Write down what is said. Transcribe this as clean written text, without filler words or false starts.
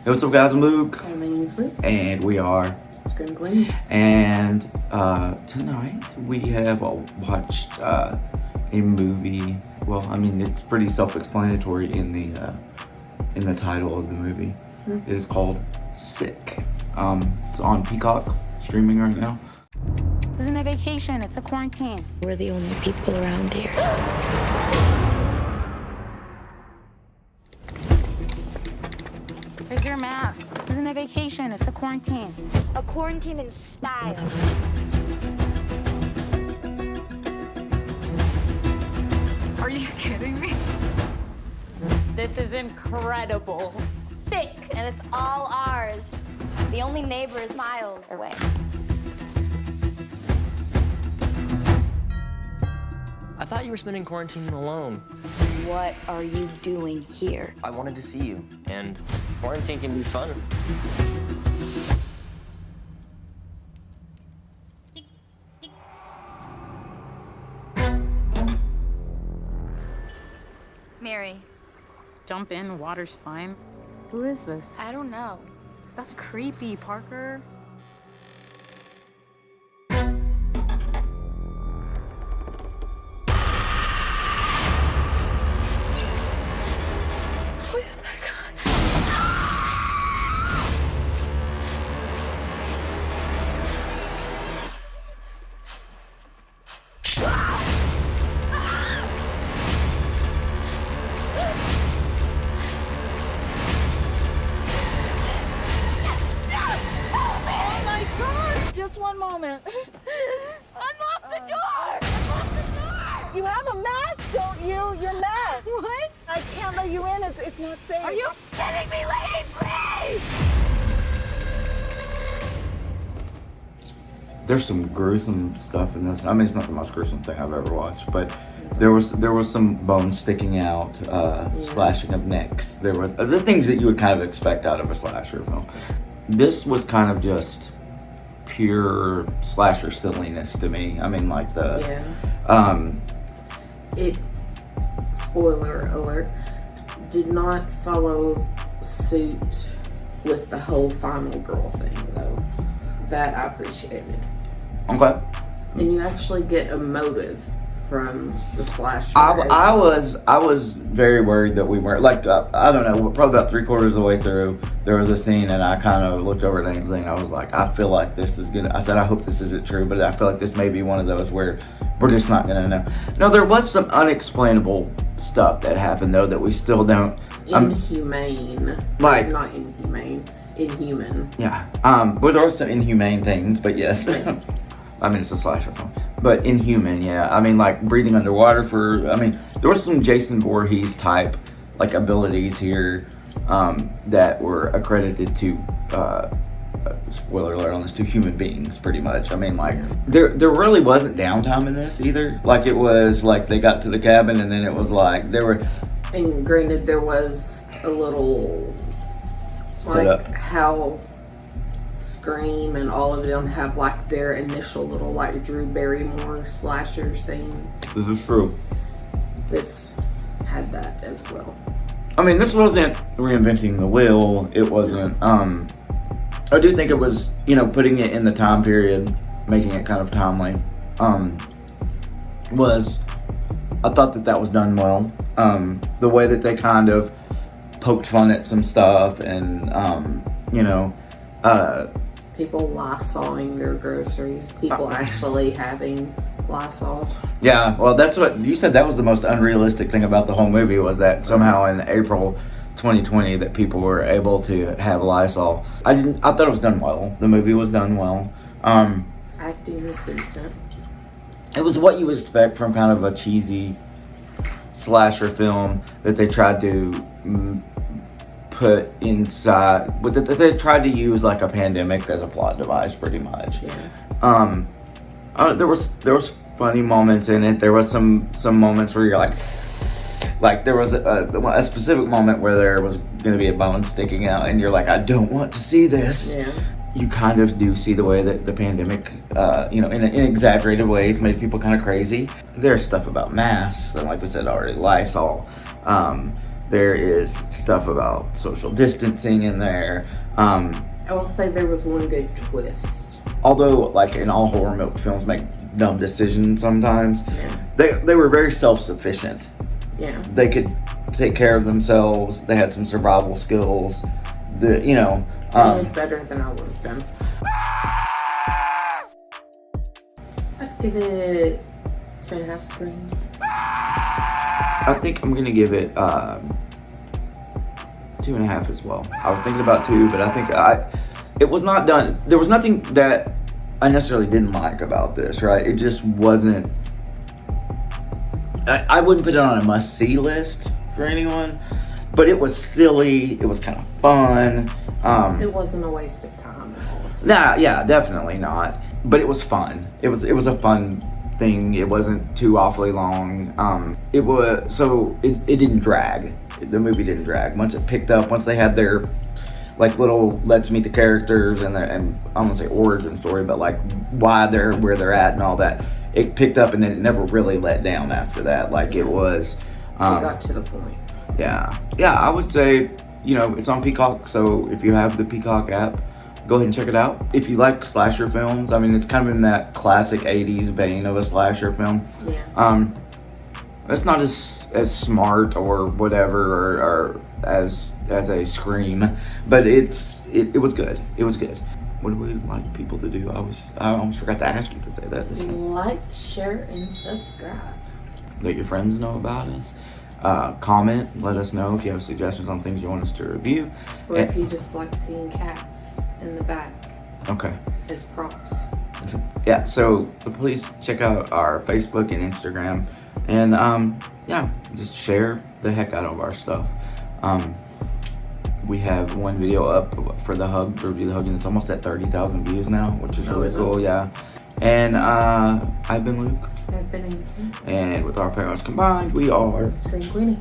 Hey, what's up, guys? I'm Luke. My name's Luke. And we are Queenie. And tonight we have watched a movie. Well, I mean, it's pretty self-explanatory in the title of the movie. It is called Sick. It's on Peacock, streaming right now. This isn't a vacation, it's a quarantine. We're the only people around here. Where's your mask? This isn't a vacation, it's a quarantine. A quarantine in style. Are you kidding me? This is incredible. Sick, and it's all ours. The only neighbor is miles away. I thought you were spending quarantine alone. What are you doing here? I wanted to see you. And quarantine can be fun. Mary. Jump in, water's fine. Who is this? I don't know. That's creepy, Parker. Just one moment. Unlock the door! Unlock the door! You have a mask, don't you? You're masked. What? I can't let you in. It's not safe. Are you kidding me, lady? Please! There's some gruesome stuff in this. I mean, it's not the most gruesome thing I've ever watched, but there was some bones sticking out, slashing of necks. There were the things that you would kind of expect out of a slasher film. This was kind of just pure slasher silliness to me. I mean, like It, spoiler alert, did not follow suit with the whole final girl thing, though. That I appreciated. Okay. And you actually get a motive from the slasher. I was very worried that we weren't, like, I don't know, probably about 3/4 of the way through, there was a scene and I kind of looked over at Ainsley and I was like, I feel like this is gonna, I said, I hope this isn't true, but I feel like this may be one of those where we're just not gonna know. No, there was some unexplainable stuff that happened though that we still don't. Inhumane. Like, not inhumane. Inhuman. yeah. Well, there were some inhumane things, but yes. Yes. I mean, it's a slasher film, but inhuman, yeah. I mean, like breathing underwater I mean, there was some Jason Voorhees type, like, abilities here that were accredited to, spoiler alert on this, to human beings, pretty much. I mean, like, there really wasn't downtime in this either. Like, it was like they got to the cabin and then it was like there were. And granted, there was a little, Set like, up. how Scream and all of them have, like, their initial little, like, Drew Barrymore slasher scene. This is true. This had that as well. I mean, this wasn't reinventing the wheel. It wasn't, I do think it was, you know, putting it in the time period, making it kind of timely, I thought that was done well. The way that they kind of poked fun at some stuff and, you know, People Lysoling their groceries. People actually having Lysol. yeah, well, that's what you said. That was the most unrealistic thing about the whole movie, was that somehow in April 2020 that people were able to have Lysol. I thought it was done well. The movie was done well. Acting was decent. It was what you would expect from kind of a cheesy slasher film that they tried to put inside, that they tried to use like a pandemic as a plot device, pretty much. Yeah. There was funny moments in it. There was some moments where you're like there was a specific moment where there was going to be a bone sticking out, and you're like, I don't want to see this. Yeah. You kind of do see the way that the pandemic, in exaggerated ways, made people kind of crazy. There's stuff about masks, and like we said already, Lysol. There is stuff about social distancing in there. I will say there was one good twist. Although, like in all horror films, make dumb decisions sometimes. Yeah. They were very self-sufficient. Yeah. They could take care of themselves. They had some survival skills. They They did better than I would have done. I'd give it 2.5 screams. I think I'm gonna give it 2.5 as well. I was thinking about 2, but I think it was not done. There was nothing that I necessarily didn't like about this, right? It just wasn't. I wouldn't put it on a must-see list for anyone, but it was silly. It was kind of fun. It wasn't a waste of time. Nah, yeah, definitely not. But it was fun. It was a fun thing. It wasn't too awfully long. It didn't drag. The movie didn't drag. Once it picked up, once they had their like little let's meet the characters and I don't want to say origin story, but like why they're where they're at and all that, it picked up and then it never really let down after that. Like it was. It got to the point. Yeah, I would say, it's on Peacock, so if you have the Peacock app, go ahead and check it out. If you like slasher films, I mean, it's kind of in that classic 80s vein of a slasher film. Yeah. It's not as smart or whatever or as a Scream, but it was good. It was good. What do we like people to do? I almost forgot to ask you to say that this time. Like, share, and subscribe. Let your friends know about us. Comment, let us know if you have suggestions on things you want us to review. Or if you just like seeing cats in the back. Okay. As props. Yeah, so please check out our Facebook and Instagram. And just share the heck out of our stuff. We have one video up for the hug, review the hug, and it's almost at 30,000 views now, which is really cool, yeah. And I've been Luke. I've been Ainsley. And with our powers combined, we are Scream Queenie.